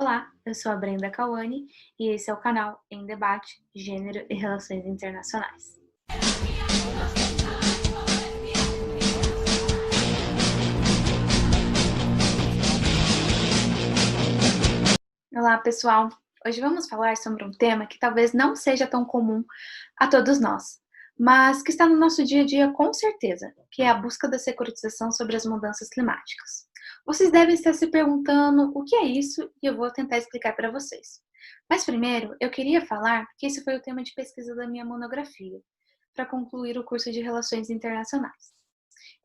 Olá, eu sou a Brenda Cauane e esse é o canal Em Debate, Gênero e Relações Internacionais. Olá, pessoal! Hoje vamos falar sobre um tema que talvez não seja tão comum a todos nós, mas que está no nosso dia a dia com certeza, que é a busca da securitização sobre as mudanças climáticas. Vocês devem estar se perguntando o que é isso e eu vou tentar explicar para vocês. Mas primeiro, eu queria falar que esse foi o tema de pesquisa da minha monografia, para concluir o curso de Relações Internacionais.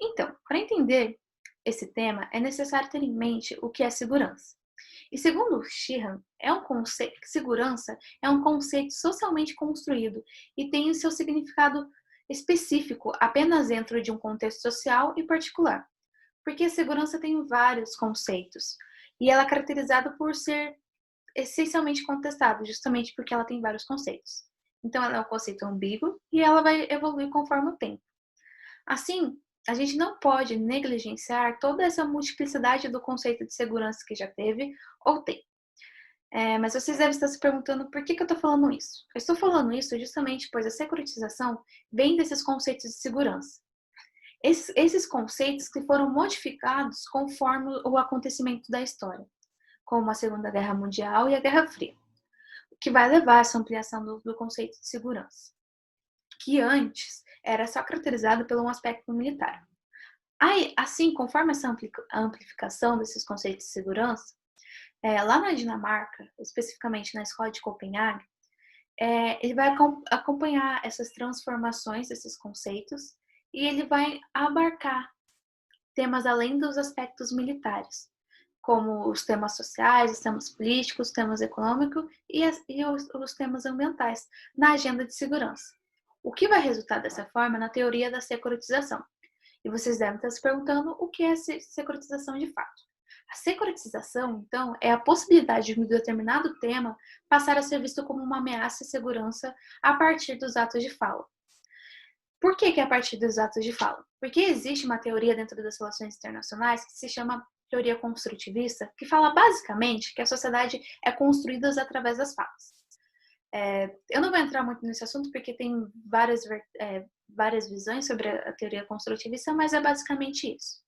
Então, para entender esse tema, é necessário ter em mente o que é segurança. E segundo Sheehan, segurança é um conceito socialmente construído e tem o seu significado específico apenas dentro de um contexto social e particular. Porque a segurança tem vários conceitos e ela é caracterizada por ser essencialmente contestada, justamente porque ela tem vários conceitos. Então, ela é um conceito ambíguo e ela vai evoluir conforme o tempo. Assim, a gente não pode negligenciar toda essa multiplicidade do conceito de segurança que já teve ou tem. Mas vocês devem estar se perguntando por que eu estou falando isso. Eu estou falando isso justamente pois a securitização vem desses conceitos de segurança. Esses conceitos que foram modificados conforme o acontecimento da história, como a Segunda Guerra Mundial e a Guerra Fria, o que vai levar a essa ampliação do conceito de segurança, que antes era só caracterizado pelo um aspecto militar. Aí, assim, conforme essa amplificação desses conceitos de segurança, lá na Dinamarca, especificamente na escola de Copenhague, ele vai acompanhar essas transformações desses conceitos e ele vai abarcar temas além dos aspectos militares, como os temas sociais, os temas políticos, os temas econômicos e os temas ambientais na agenda de segurança. O que vai resultar dessa forma na teoria da securitização. E vocês devem estar se perguntando o que é securitização de fato. A securitização, então, é a possibilidade de um determinado tema passar a ser visto como uma ameaça à segurança a partir dos atos de fala. Por que é a partir dos atos de fala? Porque existe uma teoria dentro das relações internacionais que se chama teoria construtivista, que fala basicamente que a sociedade é construída através das falas. Eu não vou entrar muito nesse assunto porque tem várias visões sobre a teoria construtivista, mas é basicamente isso.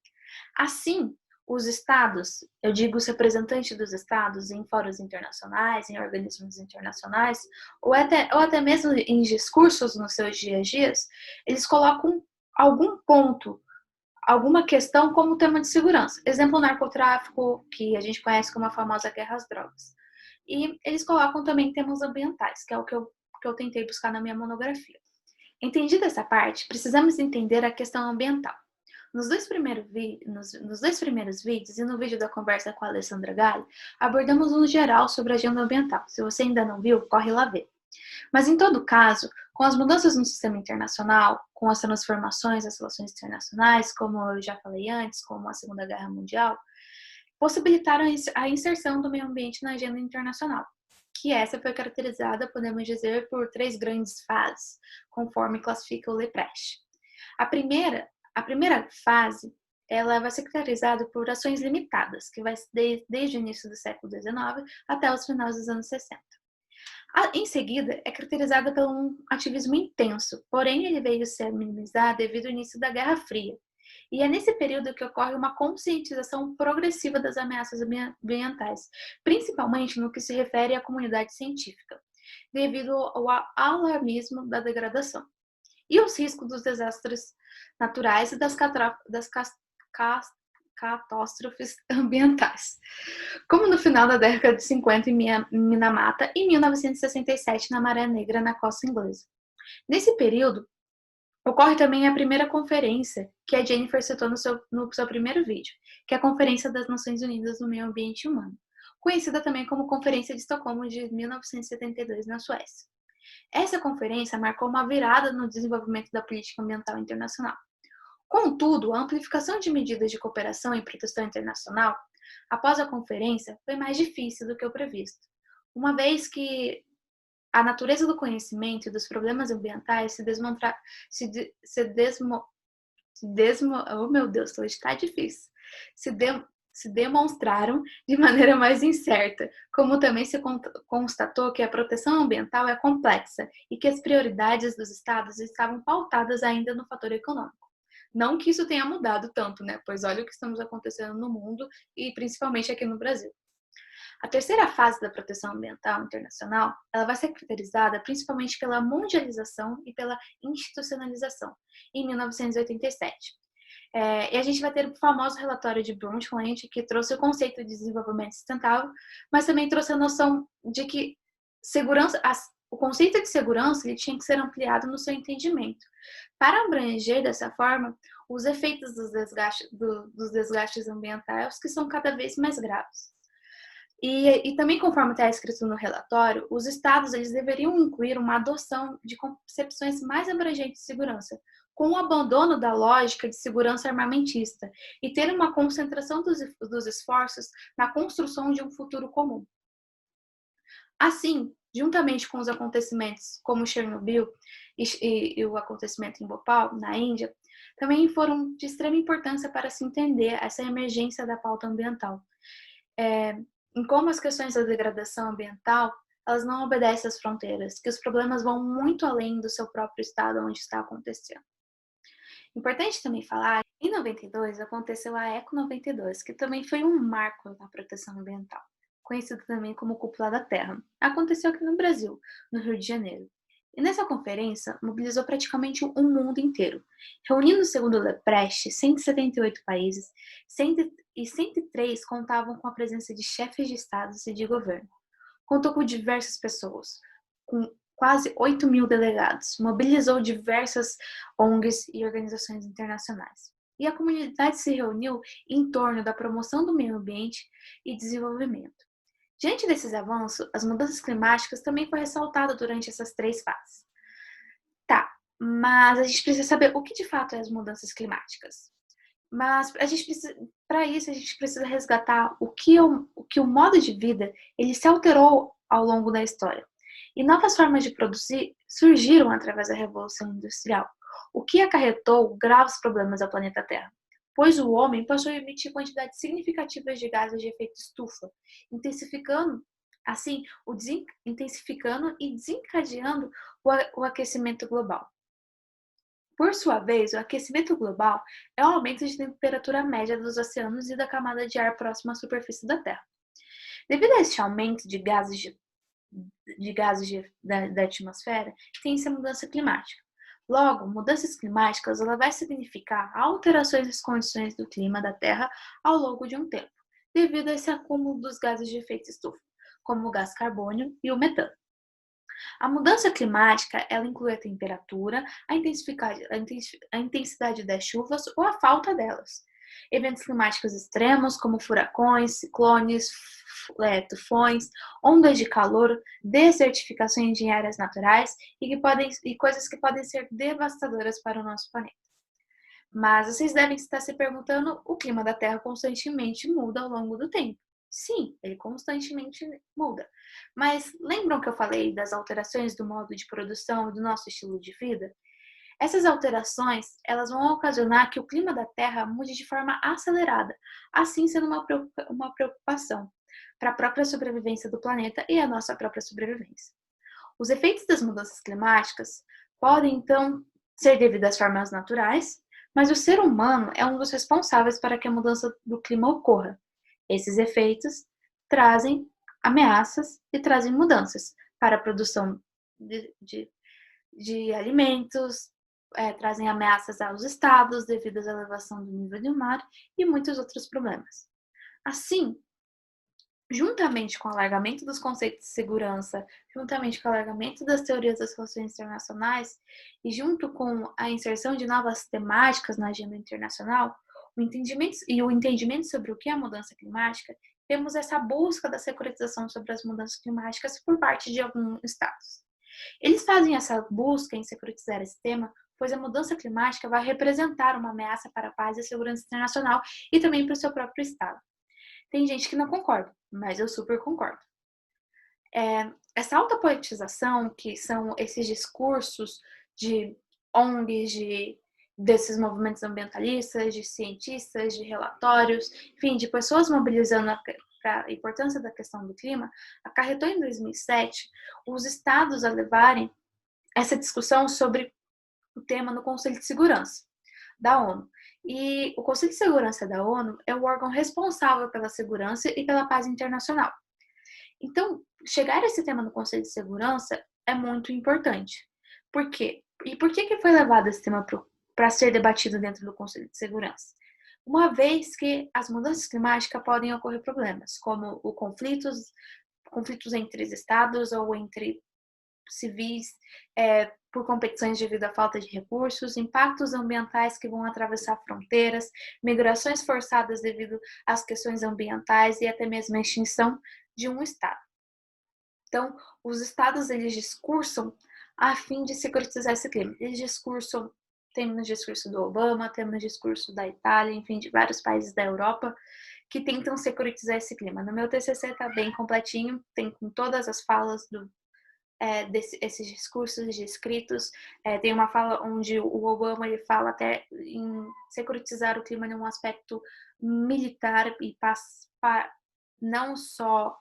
Assim, os estados, eu digo os representantes dos estados em fóruns internacionais, em organismos internacionais, ou até mesmo em discursos nos seus dias a dias, eles colocam algum ponto, alguma questão como tema de segurança. Exemplo, o narcotráfico, que a gente conhece como a famosa guerra às drogas. E eles colocam também temas ambientais, que é o que eu tentei buscar na minha monografia. Entendida essa parte, precisamos entender a questão ambiental. Nos dois primeiros vídeos e no vídeo da conversa com a Alessandra Galli, abordamos no geral sobre a agenda ambiental. Se você ainda não viu, corre lá ver. Mas em todo caso, com as mudanças no sistema internacional, com as transformações das relações internacionais, como eu já falei antes, como a Segunda Guerra Mundial, possibilitaram a inserção do meio ambiente na agenda internacional, que essa foi caracterizada, podemos dizer, por três grandes fases, conforme classifica o Leprecht. A primeira fase, ela vai ser caracterizada por ações limitadas, que vai desde o início do século XIX até os finais dos anos 60. Em seguida, é caracterizada por um ativismo intenso, porém ele veio ser minimizado devido ao início da Guerra Fria. E é nesse período que ocorre uma conscientização progressiva das ameaças ambientais, principalmente no que se refere à comunidade científica, devido ao alarmismo da degradação e os riscos dos desastres naturais e das catástrofes ambientais, como no final da década de 50 em Minamata e 1967 na Maré Negra, na costa inglesa. Nesse período, ocorre também a primeira conferência, que a Jennifer citou no seu primeiro vídeo, que é a Conferência das Nações Unidas do Meio Ambiente Humano, conhecida também como Conferência de Estocolmo de 1972 na Suécia. Essa conferência marcou uma virada no desenvolvimento da política ambiental internacional. Contudo, a amplificação de medidas de cooperação e proteção internacional após a conferência foi mais difícil do que o previsto, uma vez que a natureza do conhecimento e dos problemas ambientais oh meu Deus, hoje está difícil, se demonstraram de maneira mais incerta, como também se constatou que a proteção ambiental é complexa e que as prioridades dos estados estavam pautadas ainda no fator econômico. Não que isso tenha mudado tanto, né? Pois olha o que estamos acontecendo no mundo e principalmente aqui no Brasil. A terceira fase da proteção ambiental internacional, ela vai ser caracterizada principalmente pela mundialização e pela institucionalização, em 1987. E a gente vai ter o famoso relatório de Brundtland, que trouxe o conceito de desenvolvimento sustentável, mas também trouxe a noção de que o conceito de segurança ele tinha que ser ampliado no seu entendimento, para abranger dessa forma os efeitos dos desgastes ambientais que são cada vez mais graves. E também, conforme está escrito no relatório, os estados eles deveriam incluir uma adoção de concepções mais abrangentes de segurança, com o abandono da lógica de segurança armamentista e ter uma concentração dos esforços na construção de um futuro comum. Assim, juntamente com os acontecimentos como Chernobyl e o acontecimento em Bhopal, na Índia, também foram de extrema importância para se entender essa emergência da pauta ambiental. Em como as questões da degradação ambiental, elas não obedecem às fronteiras, que os problemas vão muito além do seu próprio estado onde está acontecendo. Importante também falar, em 92 aconteceu a Eco 92, que também foi um marco na proteção ambiental, conhecido também como Cúpula da Terra. Aconteceu aqui no Brasil, no Rio de Janeiro. E nessa conferência, mobilizou praticamente o mundo inteiro, reunindo, segundo o Leprecht, 178 países, e 103 contavam com a presença de chefes de estados e de governo. Contou com diversas pessoas, com quase 8.000 delegados, mobilizou diversas ONGs e organizações internacionais. E a comunidade se reuniu em torno da promoção do meio ambiente e desenvolvimento. Diante desses avanços, as mudanças climáticas também foi ressaltada durante essas 3 fases. Tá, mas a gente precisa saber o que de fato é as mudanças climáticas. Mas para isso a gente precisa resgatar o que o modo de vida ele se alterou ao longo da história. E novas formas de produzir surgiram através da Revolução Industrial, o que acarretou graves problemas ao planeta Terra, pois o homem passou a emitir quantidades significativas de gases de efeito estufa, intensificando e desencadeando o aquecimento global. Por sua vez, o aquecimento global é o aumento de temperatura média dos oceanos e da camada de ar próxima à superfície da Terra. Devido a este aumento de gases da atmosfera, tem-se a mudança climática. Logo, mudanças climáticas ela vai significar alterações das condições do clima da Terra ao longo de um tempo, devido a esse acúmulo dos gases de efeito estufa, como o gás carbônio e o metano. A mudança climática, ela inclui a temperatura, a intensidade das chuvas ou a falta delas. Eventos climáticos extremos, como furacões, ciclones, tufões, ondas de calor, desertificações de áreas naturais e coisas que podem ser devastadoras para o nosso planeta. Mas vocês devem estar se perguntando, o clima da Terra constantemente muda ao longo do tempo. Sim, ele constantemente muda. Mas lembram que eu falei das alterações do modo de produção e do nosso estilo de vida? Essas alterações, elas vão ocasionar que o clima da Terra mude de forma acelerada, assim sendo uma preocupação para a própria sobrevivência do planeta e a nossa própria sobrevivência. Os efeitos das mudanças climáticas podem, então, ser devido às formas naturais, mas o ser humano é um dos responsáveis para que a mudança do clima ocorra. Esses efeitos trazem ameaças e trazem mudanças para a produção de alimentos, trazem ameaças aos estados devido à elevação do nível do mar e muitos outros problemas. Assim, juntamente com o alargamento dos conceitos de segurança, juntamente com o alargamento das teorias das relações internacionais e junto com a inserção de novas temáticas na agenda internacional, o entendimento sobre o que é a mudança climática, temos essa busca da securitização sobre as mudanças climáticas por parte de alguns estados. Eles fazem essa busca em securitizar esse tema, pois a mudança climática vai representar uma ameaça para a paz e a segurança internacional e também para o seu próprio estado. Tem gente que não concorda, mas eu super concordo. Essa alta politização, que são esses discursos de ONGs, desses movimentos ambientalistas, de cientistas, de relatórios, enfim, de pessoas mobilizando para a importância da questão do clima, acarretou em 2007 os estados a levarem essa discussão sobre o tema no Conselho de Segurança da ONU. E o Conselho de Segurança da ONU é o órgão responsável pela segurança e pela paz internacional. Então, chegar a esse tema no Conselho de Segurança é muito importante. Por quê? E por que foi levado esse tema para ser debatido dentro do Conselho de Segurança? Uma vez que as mudanças climáticas podem ocorrer problemas, como conflitos entre estados ou entre civis, por competições devido à falta de recursos, impactos ambientais que vão atravessar fronteiras, migrações forçadas devido às questões ambientais e até mesmo a extinção de um estado. Então, os estados, eles discursam a fim de securitizar esse clima. Eles discursam, temos o discurso do Obama, temos o discurso da Itália, enfim, de vários países da Europa, que tentam securitizar esse clima. No meu TCC está bem completinho, tem com todas as falas desses discursos escritos. Tem uma fala onde o Obama ele fala até em securitizar o clima em um aspecto militar e não só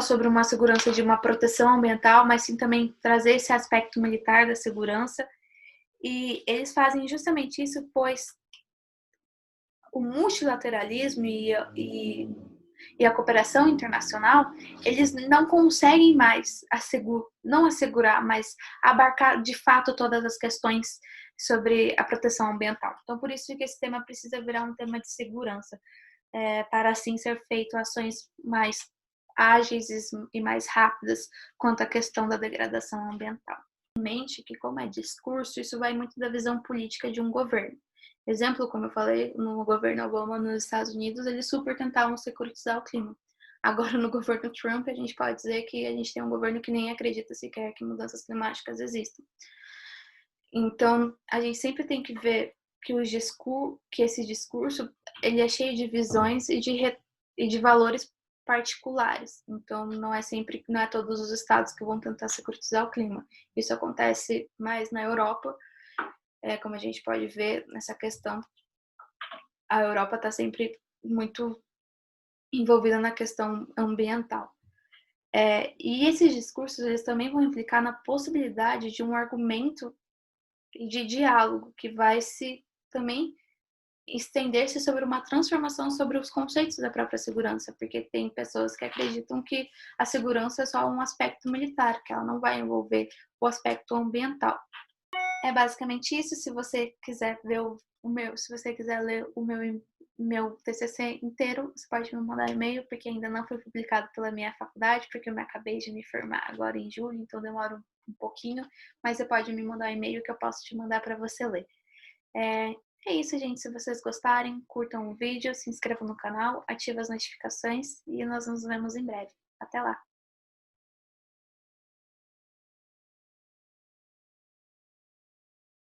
sobre uma segurança de uma proteção ambiental, mas sim também trazer esse aspecto militar da segurança. E eles fazem justamente isso, pois o multilateralismo e a cooperação internacional, eles não conseguem mais não assegurar, mas abarcar de fato todas as questões sobre a proteção ambiental. Então, por isso que esse tema precisa virar um tema de segurança, para assim ser feito ações mais ágeis e mais rápidas quanto à questão da degradação ambiental. Mente que, como é discurso, isso vai muito da visão política de um governo. Exemplo, como eu falei, no governo Obama nos Estados Unidos, eles super tentavam securitizar o clima. Agora, no governo Trump, a gente pode dizer que a gente tem um governo que nem acredita sequer que mudanças climáticas existam. Então, a gente sempre tem que ver que esse discurso ele é cheio de visões e de valores particulares. Então, não é todos os estados que vão tentar securitizar o clima. Isso acontece mais na Europa, como a gente pode ver nessa questão. A Europa está sempre muito envolvida na questão ambiental. E esses discursos eles também vão implicar na possibilidade de um argumento de diálogo que vai se também estender-se sobre uma transformação sobre os conceitos da própria segurança, porque tem pessoas que acreditam que a segurança é só um aspecto militar, que ela não vai envolver o aspecto ambiental. É basicamente isso. Se você quiser ver se você quiser ler o meu TCC inteiro, você pode me mandar e-mail, porque ainda não foi publicado pela minha faculdade, porque eu acabei de me formar agora em julho, então demora um pouquinho, mas você pode me mandar um e-mail que eu posso te mandar para você ler. É isso, gente. Se vocês gostarem, curtam o vídeo, se inscrevam no canal, ativem as notificações e nós nos vemos em breve. Até lá!